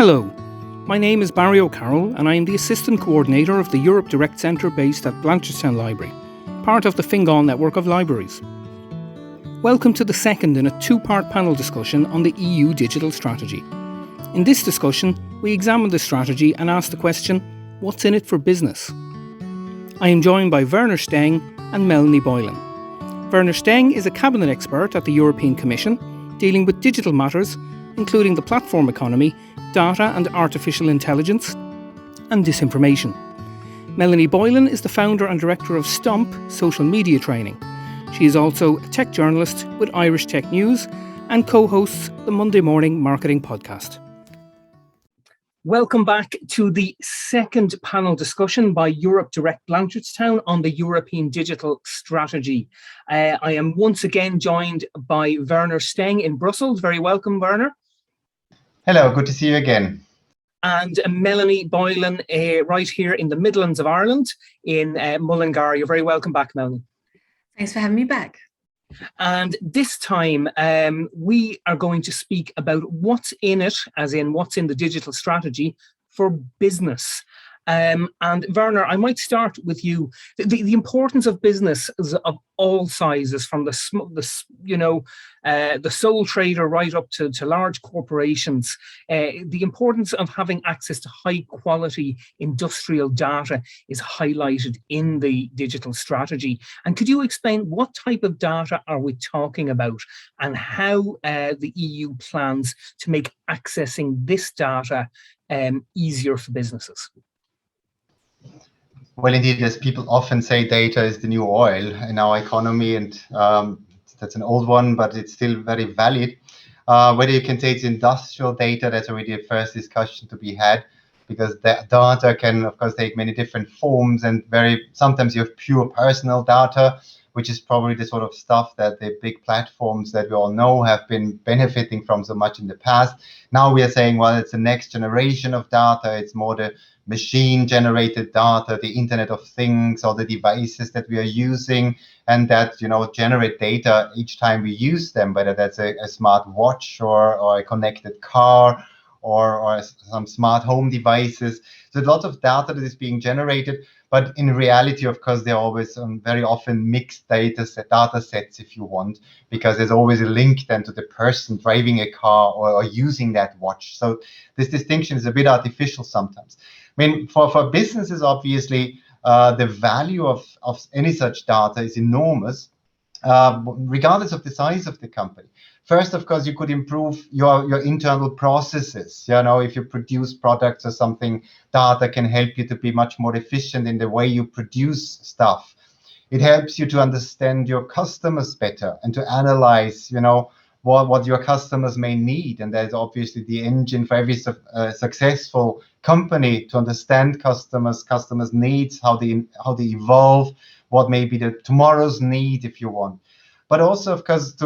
Hello, my name is Barry O'Carroll and I am the Assistant Coordinator of the Europe Direct Centre based at Blanchardstown Library, part of the Fingal network of libraries. Welcome to the second in a two-part panel discussion on the EU digital strategy. In this discussion, we examine the strategy and ask the question, what's in it for business? I am joined by Werner Stengg and Melanie Boylan. Werner Stengg is a cabinet expert at the European Commission, dealing with digital matters, including the platform economy, data and artificial intelligence, and disinformation. Melanie Boylan is the founder and director of Stomp Social Media Training. She is also a tech journalist with Irish Tech News and co-hosts the Monday Morning Marketing Podcast. Welcome back to the second panel discussion by Europe Direct Blanchardstown on the European digital strategy. I am once again joined by Werner Stengg in Brussels. Very welcome, Werner. Hello, good to see you again. And Melanie Boylan right here in the Midlands of Ireland in Mullingar. You're very welcome back, Melanie. Thanks for having me back. And this time we are going to speak about what's in it, as in what's in the digital strategy for business. And Werner, I might start with you. The importance of business of all sizes, from the sole trader right up to large corporations. The importance of having access to high quality industrial data is highlighted in the digital strategy. And could you explain what type of data are we talking about and how the EU plans to make accessing this data easier for businesses? Well, indeed, as people often say, data is the new oil in our economy, and that's an old one, but it's still very valid. Whether you can say it's industrial data, that's already a first discussion to be had, because the data can, of course, take many different forms, and sometimes you have pure personal data, which is probably the sort of stuff that the big platforms that we all know have been benefiting from so much in the past. Now we are saying, well, it's the next generation of data. It's more the machine-generated data, the Internet of Things, or the devices that we are using, and that generate data each time we use them, whether that's a smart watch or a connected car or some smart home devices. So lots of data that is being generated, but in reality, of course, they're always very often mixed data sets, if you want, because there's always a link then to the person driving a car or using that watch. So this distinction is a bit artificial sometimes. I mean, for businesses, obviously, the value of any such data is enormous, regardless of the size of the company. First, of course, you could improve your internal processes. If you produce products or something, data can help you to be much more efficient in the way you produce stuff. It helps you to understand your customers better and to analyze, what your customers may need. And that's obviously the engine for every successful company, to understand customers' needs, how they evolve, what may be tomorrow's need, if you want. But also, of course,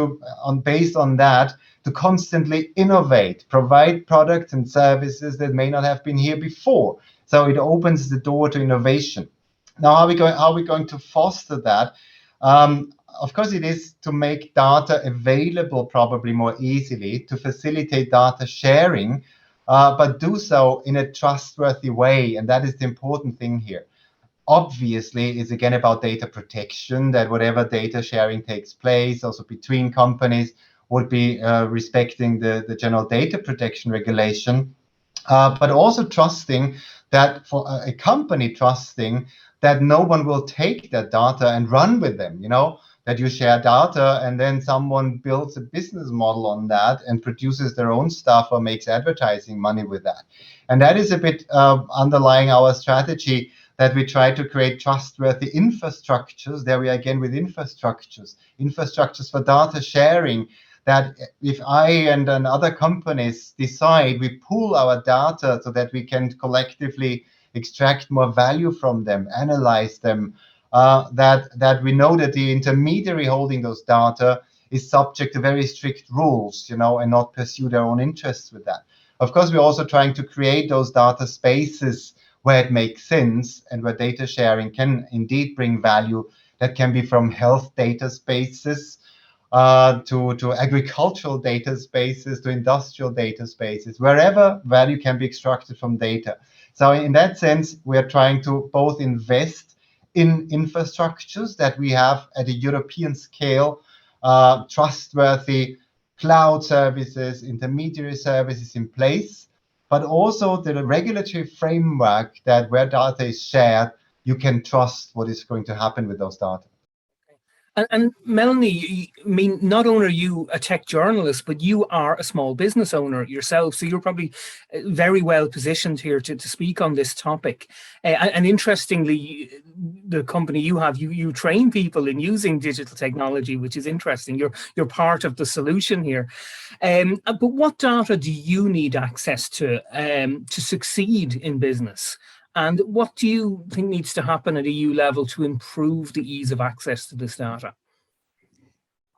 based on that, to constantly innovate, provide products and services that may not have been here before. So it opens the door to innovation. Now, how are we going to foster that? Of course, it is to make data available probably more easily, to facilitate data sharing, but do so in a trustworthy way. And that is the important thing here. Obviously, it's again about data protection, that whatever data sharing takes place, also between companies, would be respecting the general data protection regulation, but also trusting that for a company, trusting that no one will take that data and run with them, that you share data and then someone builds a business model on that and produces their own stuff or makes advertising money with that. And that is a bit underlying our strategy, that we try to create trustworthy infrastructures. There we are again with infrastructures for data sharing, that if I and other companies decide, we pool our data so that we can collectively extract more value from them, analyze them, that we know that the intermediary holding those data is subject to very strict rules, and not pursue their own interests with that. Of course, we're also trying to create those data spaces where it makes sense and where data sharing can indeed bring value. That can be from health data spaces, to agricultural data spaces, to industrial data spaces, wherever value can be extracted from data. So in that sense, we are trying to both invest in infrastructures that we have at a European scale, trustworthy cloud services, intermediary services in place, but also the regulatory framework that where data is shared, you can trust what is going to happen with those data. And Melanie, I mean, not only are you a tech journalist, but you are a small business owner yourself. So you're probably very well positioned here to speak on this topic. And interestingly, the company you have, you train people in using digital technology, which is interesting. You're part of the solution here. But what data do you need access to succeed in business? And what do you think needs to happen at EU level to improve the ease of access to this data?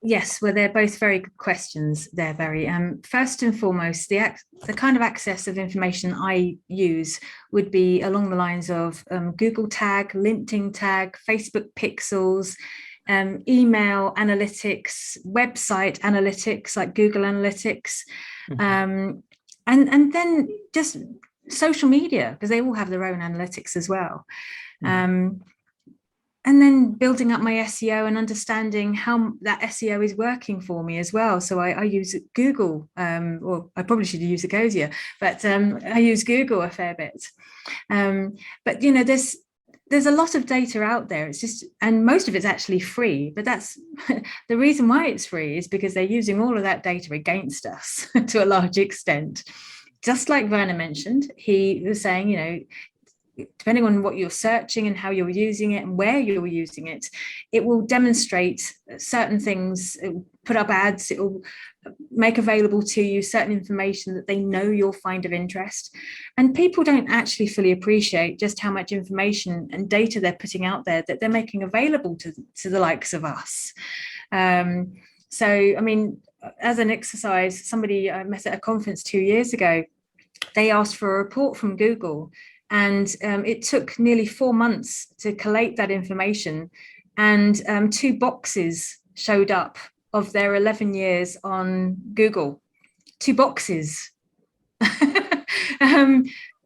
Yes, well, they're both very good questions there, Barry. First and foremost, the kind of access of information I use would be along the lines of Google Tag, LinkedIn Tag, Facebook Pixels, email analytics, website analytics like Google Analytics, and then just social media, because they all have their own analytics as well. And then building up my SEO and understanding how that SEO is working for me as well. So I use Google, or I probably should use Ecosia, but I use Google a fair bit. But you know, there's a lot of data out there. It's just, and most of it's actually free, but that's the reason why it's free is because they're using all of that data against us to a large extent. Just like Werner mentioned, he was saying, you know, depending on what you're searching and how you're using it and where you're using it, it will demonstrate certain things, it will put up ads, it will make available to you certain information that they know you'll find of interest. And people don't actually fully appreciate just how much information and data they're putting out there that they're making available to the likes of us. So, I mean, as an exercise, somebody I met at a conference 2 years ago, they asked for a report from Google, and it took nearly 4 months to collate that information, and 2 boxes showed up of their 11 years on Google. 2 boxes.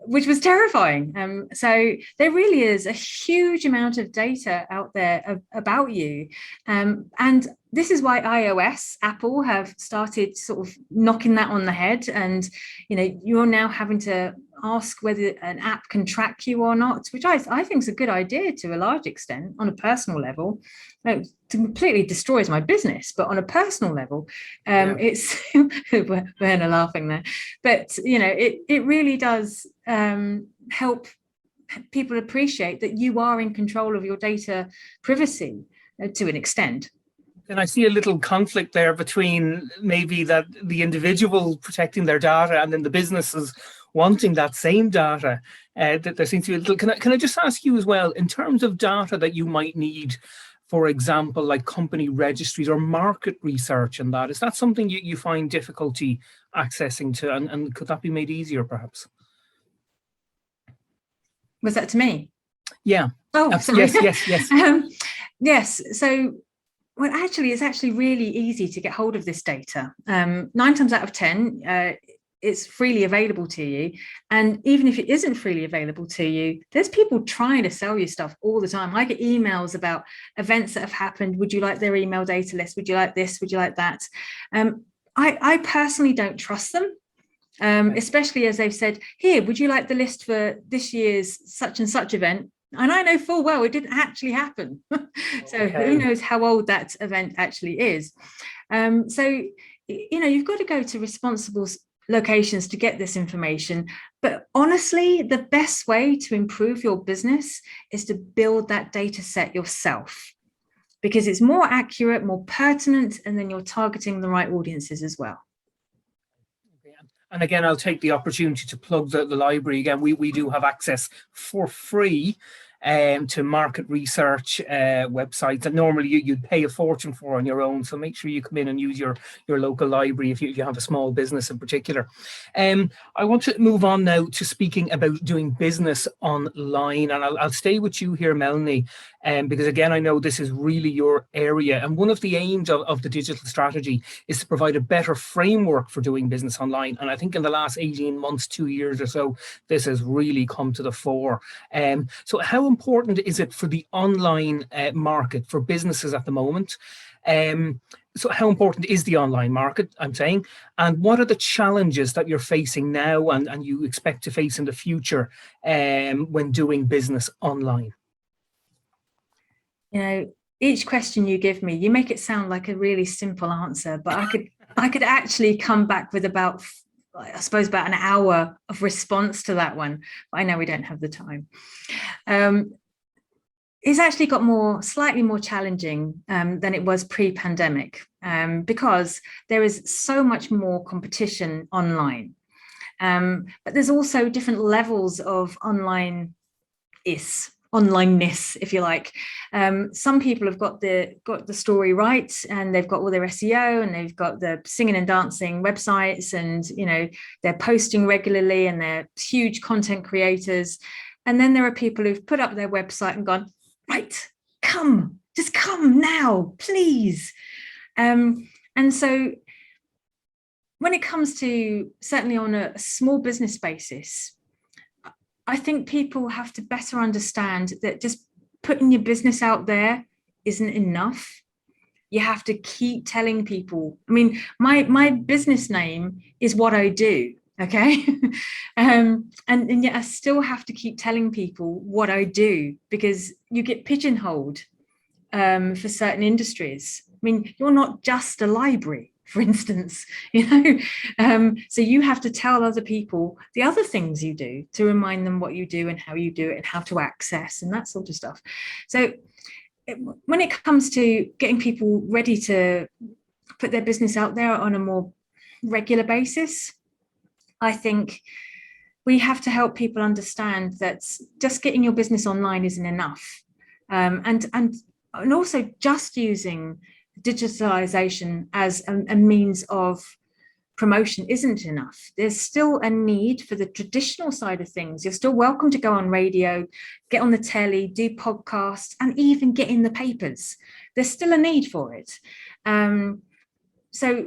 Which was terrifying. So there really is a huge amount of data out there about you. And this is why iOS, Apple have started sort of knocking that on the head. And, you know, you're now having to ask whether an app can track you or not, which I think is a good idea to a large extent on a personal level. It completely destroys my business, but on a personal level, it's Werner laughing there. But, you know, it really does help people appreciate that you are in control of your data privacy to an extent. And I see a little conflict there between maybe that the individual protecting their data and then the businesses wanting that same data. That there seems to be a little. Can I just ask you as well, in terms of data that you might need, for example, like company registries or market research and that, is that something you find difficulty accessing to, and could that be made easier perhaps? Was that to me? Yeah. Oh, sorry. Yes. Yes. So, well, actually, it's actually really easy to get hold of this data. 9 times out of 10, it's freely available to you. And even if it isn't freely available to you, there's people trying to sell you stuff all the time. I get emails about events that have happened. Would you like their email data list? Would you like this? Would you like that? I personally don't trust them. Especially as they've said, here, would you like the list for this year's such and such event? And I know full well it didn't actually happen. So who knows how old that event actually is. So, you know, you've got to go to responsible locations to get this information. But honestly, the best way to improve your business is to build that data set yourself, because it's more accurate, more pertinent, and then you're targeting the right audiences as well. And again, I'll take the opportunity to plug the library again. We do have access for free to market research websites that normally you'd pay a fortune for on your own. So make sure you come in and use your local library if you have a small business in particular. I want to move on now to speaking about doing business online, and I'll stay with you here, Melanie, because again, I know this is really your area, and one of the aims of the digital strategy is to provide a better framework for doing business online. And I think in the last 18 months, 2 years or so, this has really come to the fore. So how important is it for the online market for businesses at the moment? So how important is the online market, I'm saying, and what are the challenges that you're facing now and you expect to face in the future when doing business online? You know, each question you give me, you make it sound like a really simple answer, but I could actually come back with about an hour of response to that one. But I know we don't have the time. It's actually got slightly more challenging than it was pre-pandemic because there is so much more competition online. But there's also different levels of onlineness, if you like. Some people have got the story right, and they've got all their SEO, and they've got the singing and dancing websites, and they're posting regularly, and they're huge content creators. And then there are people who've put up their website and gone, right, just come now, please. And so when it comes to, certainly on a small business basis, I think people have to better understand that just putting your business out there isn't enough. You have to keep telling people. I mean, my business name is what I do, okay? And yet I still have to keep telling people what I do, because you get pigeonholed for certain industries. I mean, you're not just a library, for instance, so you have to tell other people the other things you do to remind them what you do and how you do it and how to access and that sort of stuff. So when it comes to getting people ready to put their business out there on a more regular basis, I think we have to help people understand that just getting your business online isn't enough. And also just using digitalization as a means of promotion isn't enough. There's still a need for the traditional side of things. You're still welcome to go on radio, get on the telly, do podcasts, and even get in the papers. There's still a need for it. So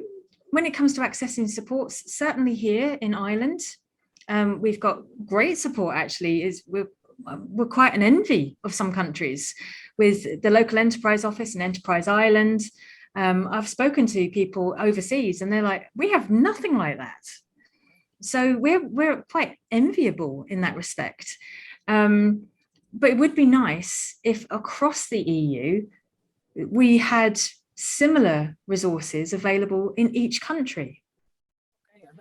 when it comes to accessing supports, certainly here in Ireland, we've got great support. Actually, we're quite an envy of some countries with the local enterprise office in Enterprise Ireland. I've spoken to people overseas and they're like, we have nothing like that. So we're quite enviable in that respect. But it would be nice if across the EU, we had similar resources available in each country.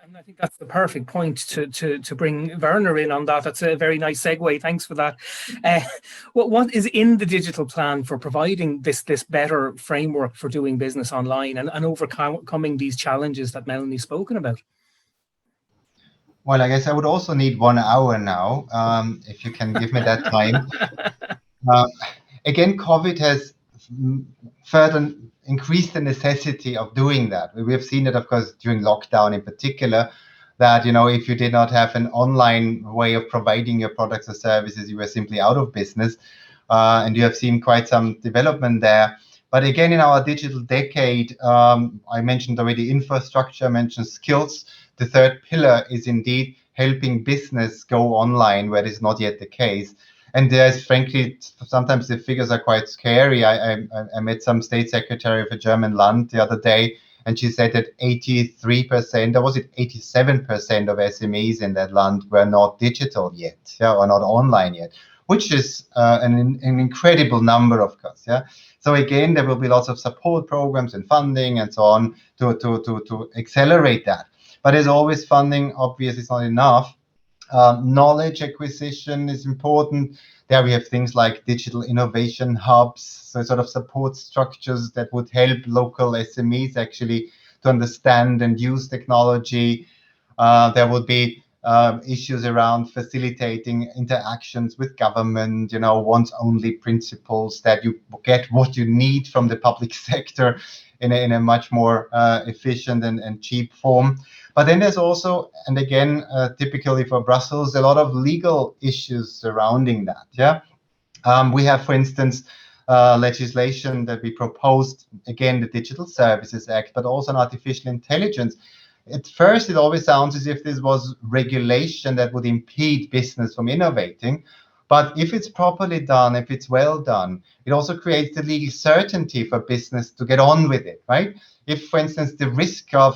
And I think that's the perfect point to bring Werner in on that. That's a very nice segue. Thanks for that. What is in the digital plan for providing this better framework for doing business online and overcoming these challenges that Melanie's spoken about? Well, I guess I would also need 1 hour now, if you can give me that time. Again, COVID has further increased the necessity of doing that. We have seen it, of course, during lockdown in particular, that if you did not have an online way of providing your products or services, you were simply out of business. And you have seen quite some development there. But again, in our digital decade, I mentioned already infrastructure, I mentioned skills. The third pillar is indeed helping business go online where it is not yet the case. And there's, frankly, sometimes the figures are quite scary. I met some state secretary of a German land the other day, and she said that 83%, or was it 87% of SMEs in that land were not digital yet, or not online yet, which is an incredible number, of course. So again, there will be lots of support programs and funding and so on to accelerate that. But as always, funding obviously is not enough. Knowledge acquisition is important. There we have things like digital innovation hubs, so sort of support structures that would help local SMEs actually to understand and use technology. There would be issues around facilitating interactions with government, once-only principles, that you get what you need from the public sector in a much more efficient and cheap form. But then there's also, and again, typically for Brussels, a lot of legal issues surrounding that. Yeah, we have, for instance, legislation that we proposed, again, the Digital Services Act, but also on artificial intelligence. At first, it always sounds as if this was regulation that would impede business from innovating. But if it's properly done, if it's well done, it also creates the legal certainty for business to get on with it, right? If, for instance, the risk of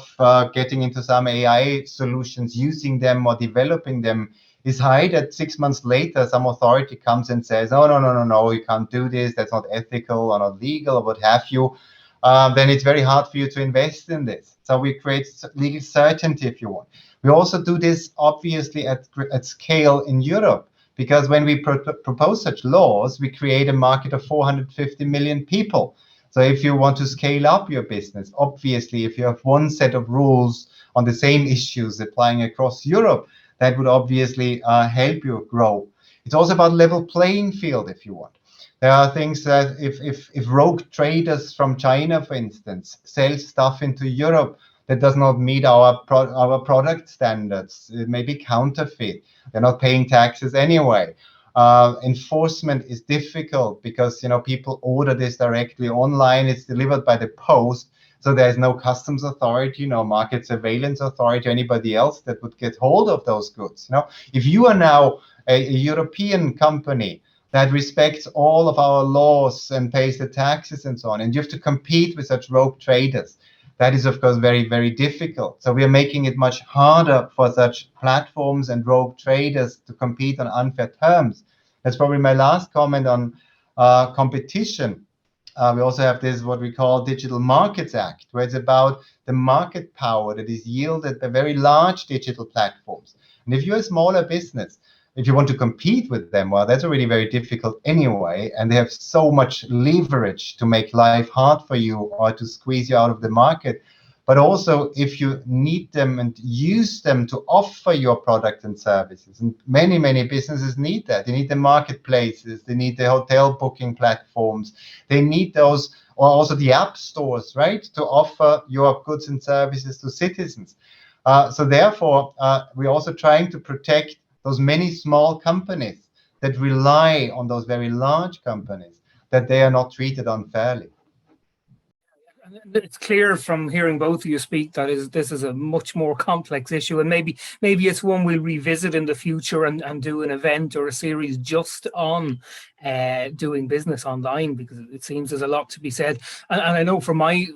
getting into some AI solutions, using them or developing them is high, that 6 months later, some authority comes and says, oh, no, you can't do this, that's not ethical or not legal or what have you, then it's very hard for you to invest in this. So we create legal certainty, if you want. We also do this, obviously, at scale in Europe, because when we propose such laws, we create a market of 450 million people. So if you want to scale up your business, obviously, if you have one set of rules on the same issues applying across Europe, that would obviously help you grow. It's also about level playing field, if you want. There are things that if rogue traders from China, for instance, sell stuff into Europe that does not meet our product standards, it may be counterfeit. They're not paying taxes anyway. Enforcement is difficult because people order this directly online. It's delivered by the post, so there's no customs authority, no market surveillance authority, anybody else that would get hold of those goods. If you are now a European company that respects all of our laws and pays the taxes and so on, and you have to compete with such rogue traders, that is, of course, very, very difficult. So we are making it much harder for such platforms and rogue traders to compete on unfair terms. That's probably my last comment on competition. We also have this, what we call Digital Markets Act, where it's about the market power that is yielded by very large digital platforms. And if you're a smaller business, if you want to compete with them, well, that's already very difficult anyway. And they have so much leverage to make life hard for you or to squeeze you out of the market. But also, if you need them and use them to offer your product and services, and many, many businesses need that. They need the marketplaces, they need the hotel booking platforms, they need those, or also the app stores, right, to offer your goods and services to citizens. So therefore, we're also trying to protect those many small companies that rely on those very large companies, that they are not treated unfairly. It's clear from hearing both of you speak that this is a much more complex issue, and maybe it's one we'll revisit in the future and do an event or a series just on doing business online, because it seems there's a lot to be said. And I know from my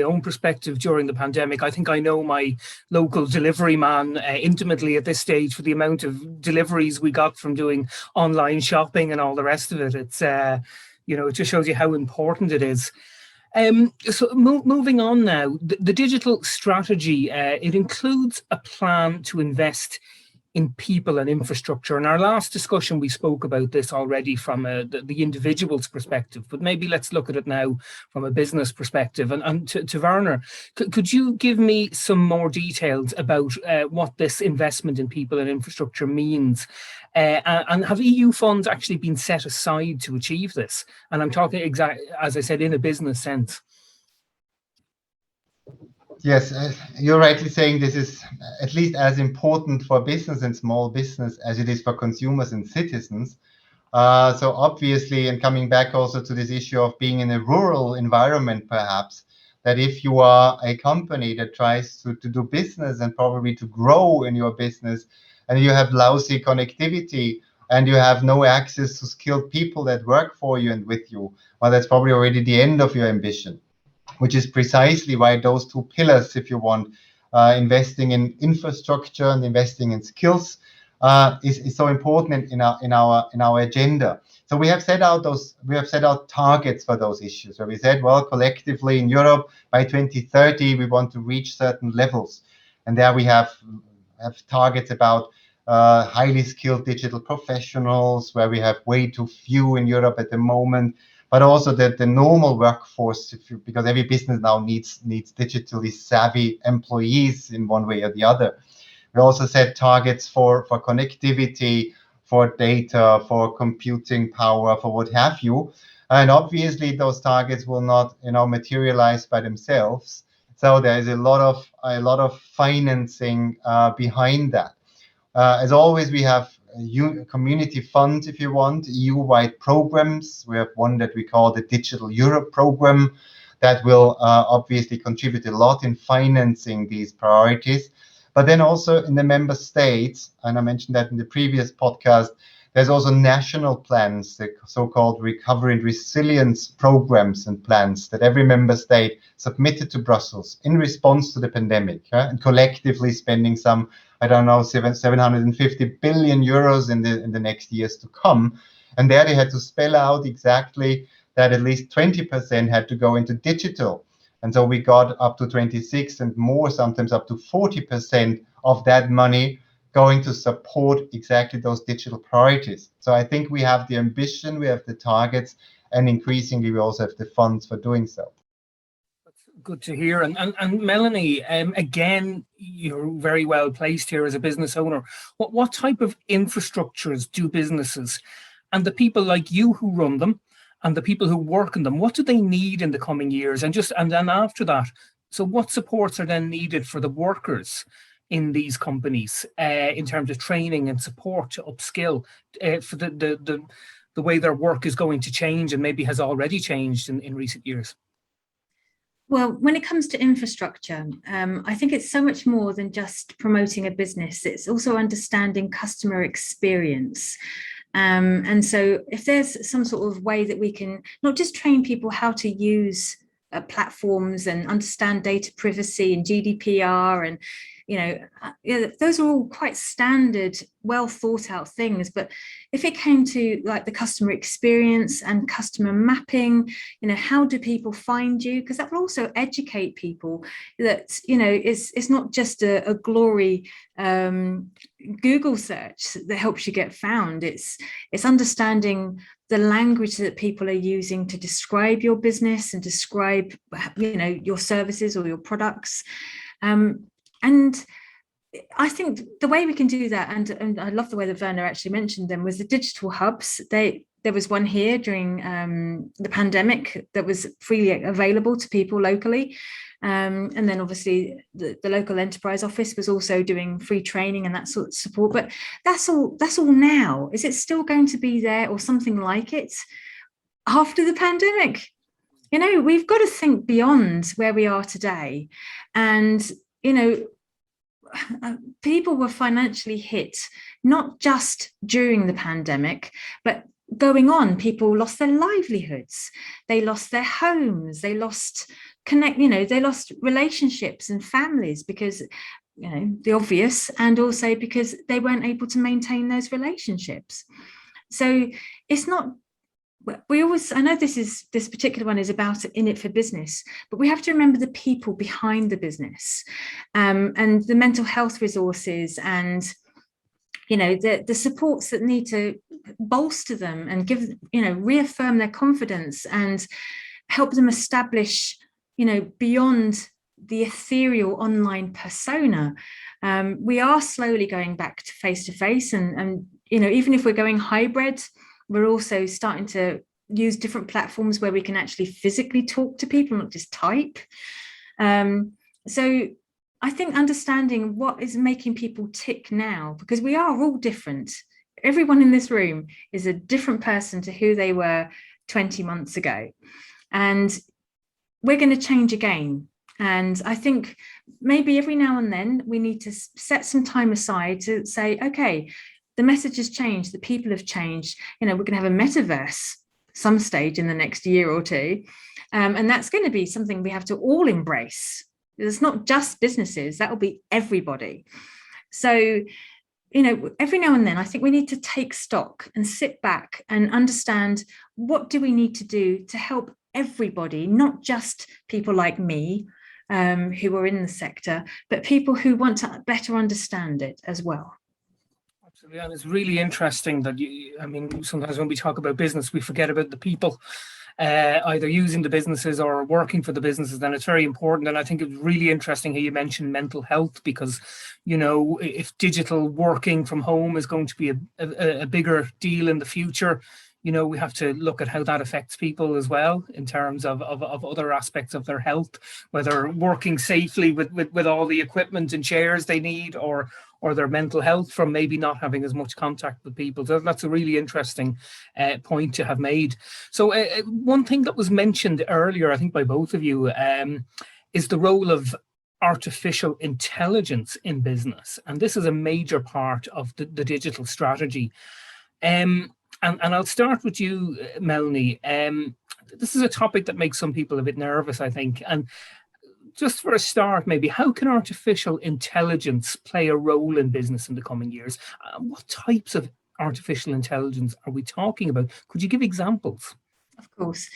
own perspective during the pandemic, I think I know my local delivery man intimately at this stage for the amount of deliveries we got from doing online shopping and all the rest of it. It's it just shows you how important it is. So moving on now, the digital strategy, it includes a plan to invest in people and infrastructure. In our last discussion, we spoke about this already from the individual's perspective, but maybe let's look at it now from a business perspective. And to Werner, could you give me some more details about what this investment in people and infrastructure means? And have EU funds actually been set aside to achieve this? And I'm talking, as I said, in a business sense. Yes, you're rightly saying this is at least as important for business and small business as it is for consumers and citizens. So obviously, and coming back also to this issue of being in a rural environment, perhaps, that if you are a company that tries to do business and probably to grow in your business, and you have lousy connectivity and you have no access to skilled people that work for you and with you, well, that's probably already the end of your ambition, which is precisely why those two pillars, if you want, investing in infrastructure and investing in skills, is so important in our agenda. So we have set out targets for those issues, where we said, well, collectively in Europe by 2030 we want to reach certain levels, and there we have targets about highly skilled digital professionals, where we have way too few in Europe at the moment. But also the normal workforce, because every business now needs digitally savvy employees in one way or the other. We also set targets for connectivity, for data, for computing power, for what have you. And obviously those targets will not, materialize by themselves. So there is a lot of financing behind that. As always, we have community funds, if you want, EU-wide programs. We have one that we call the Digital Europe program that will obviously contribute a lot in financing these priorities. But then also in the member states, and I mentioned that in the previous podcast, there's also national plans, the so-called recovery and resilience programs and plans that every member state submitted to Brussels in response to the pandemic, and collectively spending some, 750 billion euros in the next years to come. And there they had to spell out exactly that at least 20% had to go into digital. And so we got up to 26 and more, sometimes up to 40% of that money going to support exactly those digital priorities. So I think we have the ambition, we have the targets, and increasingly we also have the funds for doing so. That's good to hear. And Melanie, again, you're very well placed here as a business owner. What type of infrastructures do businesses and the people like you who run them and the people who work in them, what do they need in the coming years? And then after that, so what supports are then needed for the workers in these companies in terms of training and support to upskill for the way their work is going to change and maybe has already changed in recent years? Well, when it comes to infrastructure, I think it's so much more than just promoting a business. It's also understanding customer experience. And so if there's some sort of way that we can not just train people how to use platforms and understand data privacy and GDPR and those are all quite standard, well thought out things. But if it came to like the customer experience and customer mapping, how do people find you? Because that will also educate people that, it's not just a glory Google search that helps you get found. It's understanding the language that people are using to describe your business and describe, your services or your products. And I think the way we can do that, and I love the way that Werner actually mentioned them, was the digital hubs. There was one here during the pandemic that was freely available to people locally. And then obviously the local enterprise office was also doing free training and that sort of support. But that's all now. Is it still going to be there or something like it after the pandemic? We've got to think beyond where we are today. And people were financially hit, not just during the pandemic, but going on. People lost their livelihoods, they lost their homes, they lost they lost relationships and families because, the obvious, and also because they weren't able to maintain those relationships. So it's not, I know this particular one is about in it for business, but we have to remember the people behind the business, and the mental health resources and, the supports that need to bolster them and give, reaffirm their confidence and help them establish, beyond the ethereal online persona. We are slowly going back to face, and even if we're going hybrid, we're also starting to use different platforms where we can actually physically talk to people, not just type. So I think understanding what is making people tick now, because we are all different. Everyone in this room is a different person to who they were 20 months ago. And we're going to change again. And I think maybe every now and then we need to set some time aside to say, okay, the message has changed, the people have changed. We're going to have a metaverse some stage in the next year or two. And that's going to be something we have to all embrace. It's not just businesses, that will be everybody. So, every now and then, I think we need to take stock and sit back and understand what do we need to do to help everybody, not just people like me who are in the sector, but people who want to better understand it as well. And it's really interesting that sometimes when we talk about business, we forget about the people. either using the businesses or working for the businesses, then it's very important. And I think it was really interesting how you mentioned mental health, because, you know, if digital working from home is going to be a bigger deal in the future, you know, we have to look at how that affects people as well in terms of other aspects of their health, whether working safely with all the equipment and chairs they need, or their mental health from maybe not having as much contact with people. So that's a really interesting point to have made. So one thing that was mentioned earlier, I think by both of you, is the role of artificial intelligence in business. And this is a major part of the digital strategy. And I'll start with you, Melanie. This is a topic that makes some people a bit nervous, I think. And just for a start, maybe, how can artificial intelligence play a role in business in the coming years? What types of artificial intelligence are we talking about? Could you give examples? Of course.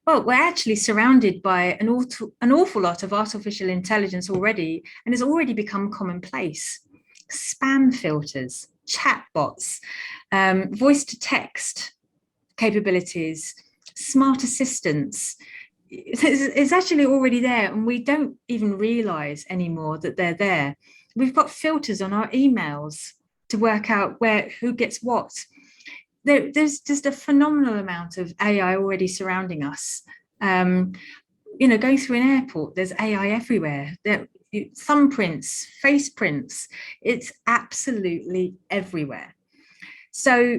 Well, we're actually surrounded by an awful lot of artificial intelligence already, and it's already become commonplace. Spam filters, chatbots, voice to text capabilities, smart assistants. It's actually already there, and we don't even realize anymore that they're there. We've got filters on our emails to work out who gets what. There's just a phenomenal amount of AI already surrounding us. You know, going through an airport, there's AI everywhere. Thumbprints, face prints, it's absolutely everywhere. So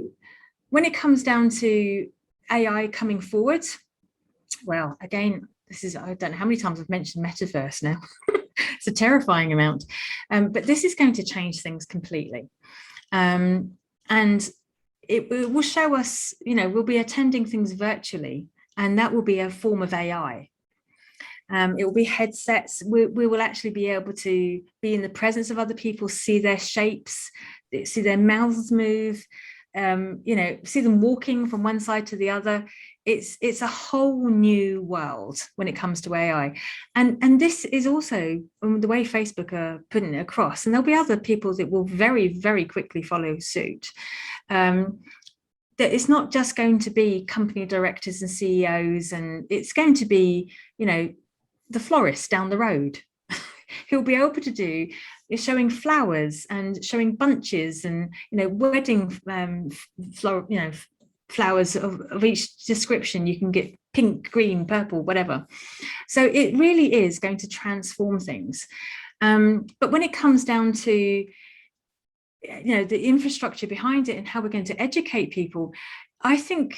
when it comes down to AI coming forward, well, again, I don't know how many times I've mentioned metaverse now. It's a terrifying amount. But this is going to change things completely. And it will show us, you know, we'll be attending things virtually, and that will be a form of AI. It will be headsets. We will actually be able to be in the presence of other people, see their shapes, see their mouths move, you know, see them walking from one side to the other. It's a whole new world when it comes to AI. And this is also the way Facebook are putting it across. And there'll be other people that will very, very quickly follow suit. That it's not just going to be company directors and CEOs, and it's going to be, you know, the florist down the road who'll be able to do is showing flowers and showing bunches and, you know, wedding flowers of each description. You can get pink, green, purple, whatever. So it really is going to transform things. But when it comes down to, you know, the infrastructure behind it and how we're going to educate people, I think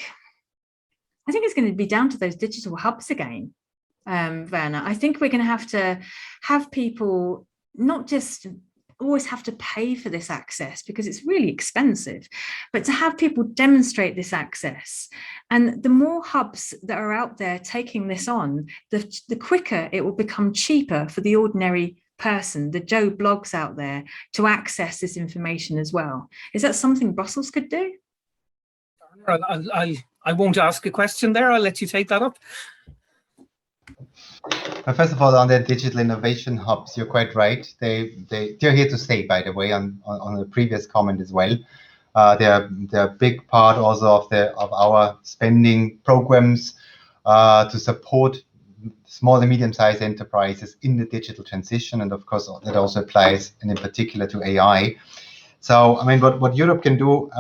it's going to be down to those digital hubs again. Werner, I think we're going to have people not just always have to pay for this access because it's really expensive, but to have people demonstrate this access. And the more hubs that are out there taking this on, the quicker it will become cheaper for the ordinary person, the Joe Blogs out there, to access this information as well. Is that something Brussels could do? I won't ask a question there. I'll let you take that up. First of all, on the digital innovation hubs, you're quite right. They're here to stay, by the way, on the previous comment as well. They're a big part also of our spending programs to support small and medium-sized enterprises in the digital transition. And of course, that also applies, and in particular, to AI. So, I mean, what Europe can do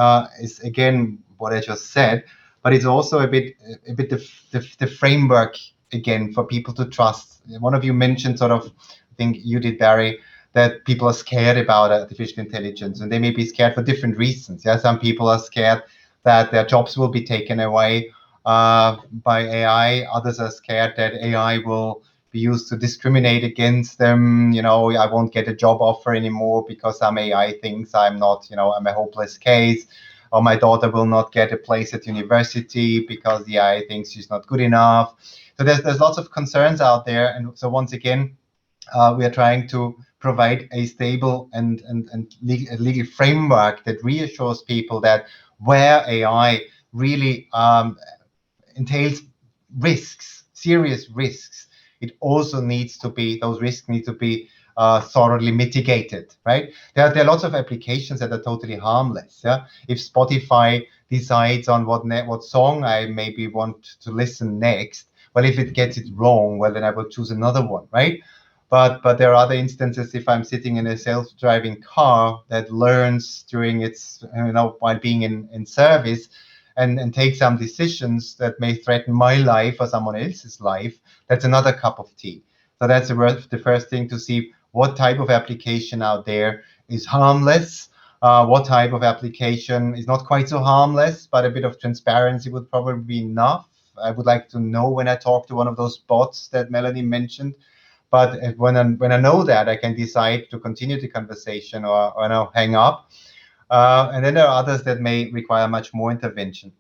is, again, what I just said, but it's also a bit the framework, again, for people to trust. One of you mentioned sort of, I think you did, Barry, that people are scared about artificial intelligence, and they may be scared for different reasons. Yeah, some people are scared that their jobs will be taken away by AI. Others are scared that AI will be used to discriminate against them. You know, I won't get a job offer anymore because some AI thinks I'm not, you know, I'm a hopeless case. Or my daughter will not get a place at university because the AI thinks she's not good enough. So there's lots of concerns out there. And so once again, we are trying to provide a stable and legal framework that reassures people that where AI really entails risks, serious risks, it also needs to be, those risks need to be thoroughly mitigated, right? There are lots of applications that are totally harmless. Yeah, if Spotify decides on what song I maybe want to listen next. Well, if it gets it wrong, well, then I will choose another one, right? But there are other instances, if I'm sitting in a self-driving car that learns during its, while being in service, and take some decisions that may threaten my life or someone else's life, that's another cup of tea. So that's the first thing, to see what type of application out there is harmless, what type of application is not quite so harmless, but a bit of transparency would probably be enough. I would like to know when I talk to one of those bots that Melanie mentioned. But when I know that, I can decide to continue the conversation or no, hang up. And then there are others that may require much more intervention.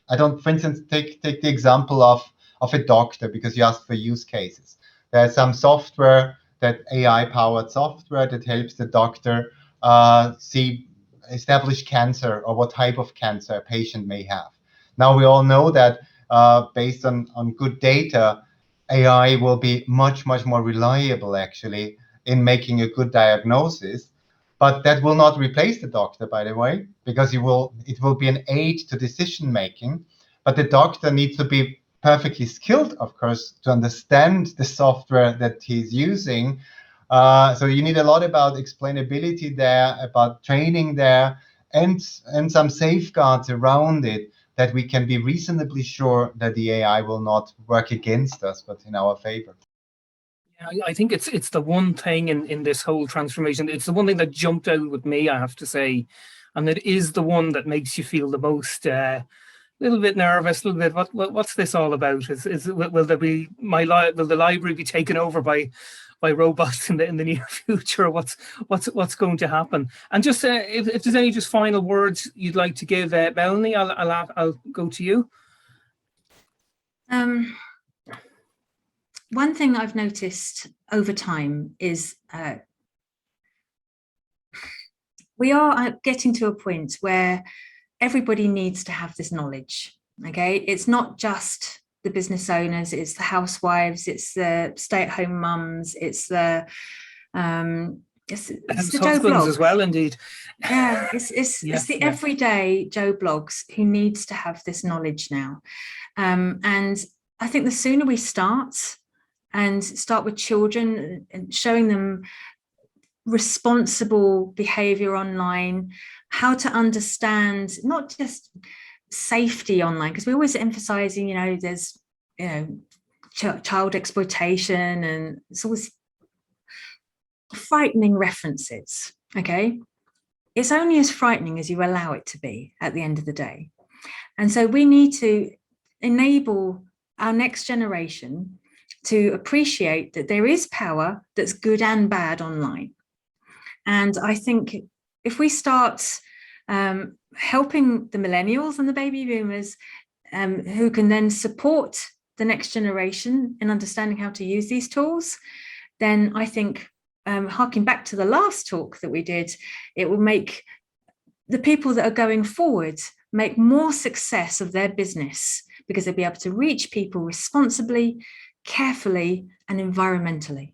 I don't, for instance, take the example of a doctor, because you asked for use cases. There's some software, that AI-powered software, that helps the doctor establish cancer or what type of cancer a patient may have. Now, we all know that based on good data, AI will be much more reliable, actually, in making a good diagnosis. But that will not replace the doctor, by the way, because it will be an aid to decision making. But the doctor needs to be perfectly skilled, of course, to understand the software that he's using. So you need a lot about explainability there, about training there, and some safeguards around it, that we can be reasonably sure that the AI will not work against us, but in our favor. I think it's the one thing in this whole transformation. It's the one thing that jumped out with me, I have to say, and it is the one that makes you feel the most little bit nervous, a little bit. What's this all about? Will the library be taken over by robots in the near future? What's going to happen? And just if there's any just final words you'd like to give, Melanie, I'll go to you. One thing I've noticed over time is we are getting to a point where everybody needs to have this knowledge. Okay, it's not just the business owners, it's the housewives, it's the stay-at-home mums, it's the Joe Blogs as well, indeed. Yeah, it's the everyday Joe Blogs who needs to have this knowledge now. And I think the sooner we start with children and showing them responsible behavior online, how to understand not just safety online, because we're always emphasizing, there's, child exploitation, and it's always frightening references. Okay, it's only as frightening as you allow it to be at the end of the day. And so we need to enable our next generation to appreciate that there is power that's good and bad online. And I think if we start helping the millennials and the baby boomers, who can then support the next generation in understanding how to use these tools, then I think, harking back to the last talk that we did, it will make the people that are going forward make more success of their business, because they'll be able to reach people responsibly, carefully, and environmentally.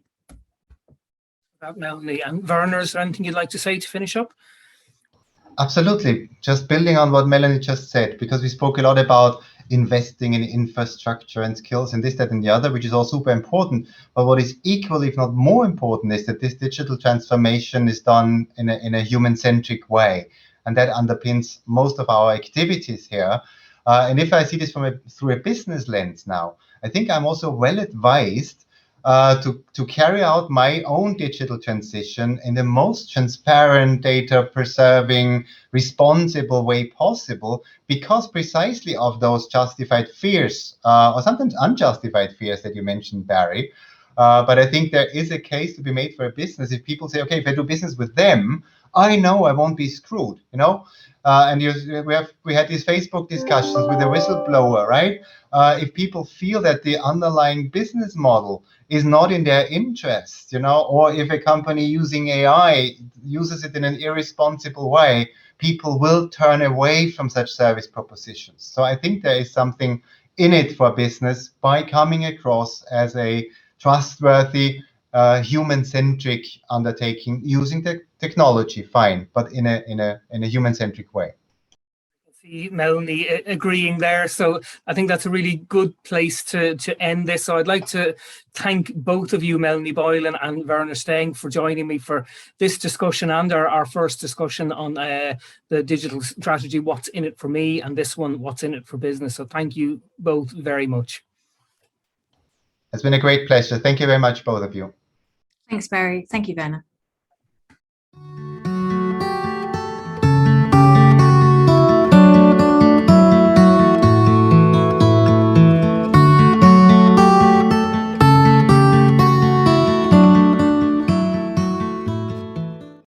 Melanie. And Werner, is there anything you'd like to say to finish up? Absolutely. Just building on what Melanie just said, because we spoke a lot about investing in infrastructure and skills and this, that, and the other, which is all super important. But what is equally, if not more important, is that this digital transformation is done in a human-centric way. And that underpins most of our activities here. And if I see this through a business lens now, I think I'm also well advised to carry out my own digital transition in the most transparent, data-preserving, responsible way possible, because precisely of those justified fears, or sometimes unjustified fears that you mentioned, Barry. But I think there is a case to be made for a business if people say, okay, if I do business with them, I know I won't be screwed, and we had these Facebook discussions with a whistleblower, right? If people feel that the underlying business model is not in their interest, or if a company using AI uses it in an irresponsible way, people will turn away from such service propositions. So I think there is something in it for business by coming across as a trustworthy, human-centric undertaking using the technology, fine, but in a human-centric way. see Melanie agreeing there. So I think that's a really good place to end this. So I'd like to thank both of you, Melanie Boylan and Werner Stengg, for joining me for this discussion and our first discussion on the digital strategy, What's in it for me, and this one, What's in it for business. So thank you both very much. It's been a great pleasure. Thank you very much, both of you. Thanks, Barry. Thank you, Werner.